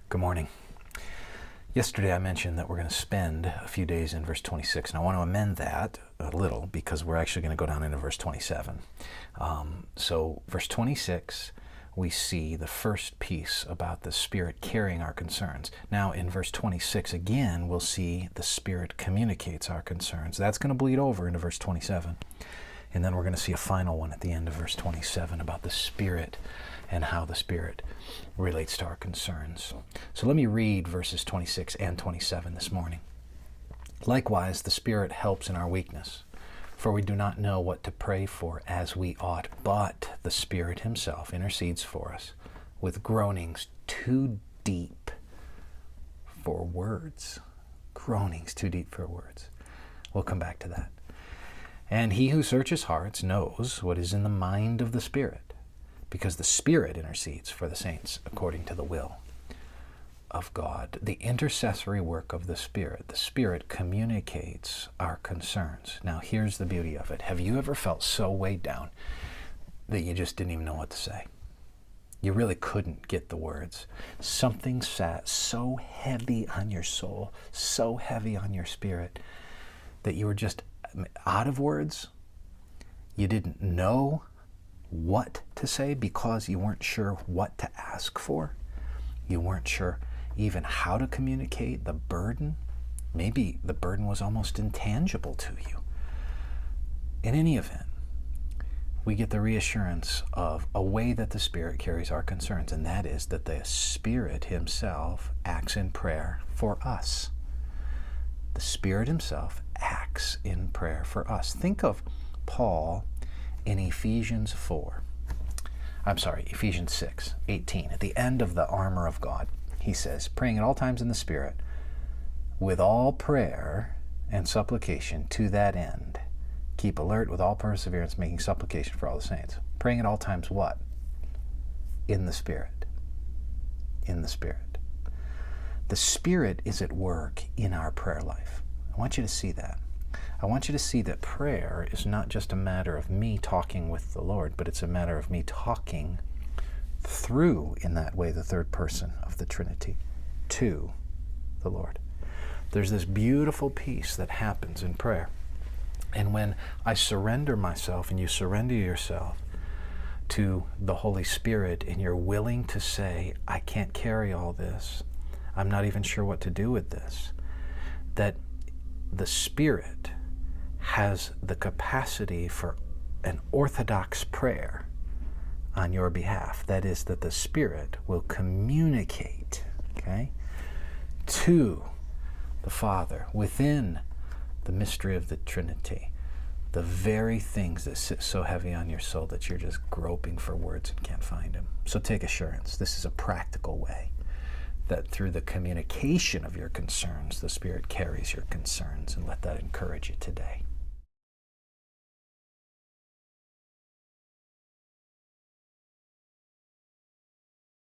Good morning. Yesterday I mentioned that we're going to spend a few days in verse 26, and I want to amend that a little because we're actually going to go down into verse 27. So verse 26, we see the first piece about the Spirit carrying our concerns. Now in verse 26 again, we'll see the Spirit communicates our concerns. That's going to bleed over into verse 27. And then we're going to see a final one at the end of verse 27 about the Spirit and how the Spirit relates to our concerns. So let me read verses 26 and 27 this morning. Likewise, the Spirit helps in our weakness, for we do not know what to pray for as we ought, but the Spirit himself intercedes for us with groanings too deep for words. Groanings too deep for words. We'll come back to that. And he who searches hearts knows what is in the mind of the Spirit, because the Spirit intercedes for the saints according to the will of God. The intercessory work of the Spirit communicates our concerns. Now here's the beauty of it. Have you ever felt so weighed down that you just didn't even know what to say? You really couldn't get the words. Something sat so heavy on your soul, so heavy on your spirit, that you were just out of words. You didn't know what to say because you weren't sure what to ask for. You weren't sure even how to communicate the burden. Maybe the burden was almost intangible to you. In any event, we get the reassurance of a way that the Spirit carries our concerns, and that is that the Spirit himself acts in prayer for us. The Spirit himself acts in prayer for us. Think of Paul in Ephesians 6:18. At the end of the armor of God, he says, praying at all times in the Spirit, with all prayer and supplication to that end. Keep alert with all perseverance, making supplication for all the saints. Praying at all times what? In the Spirit. In the Spirit. The Spirit is at work in our prayer life. I want you to see that. I want you to see that prayer is not just a matter of me talking with the Lord, but it's a matter of me talking through, in that way, the third person of the Trinity to the Lord. There's this beautiful peace that happens in prayer. And when I surrender myself and you surrender yourself to the Holy Spirit and you're willing to say, I can't carry all this, I'm not even sure what to do with this, that the Spirit has the capacity for an orthodox prayer on your behalf. That is, that the Spirit will communicate, to the Father within the mystery of the Trinity, the very things that sit so heavy on your soul that you're just groping for words and can't find them. So take assurance. This is a practical way that through the communication of your concerns, the Spirit carries your concerns, and let that encourage you today.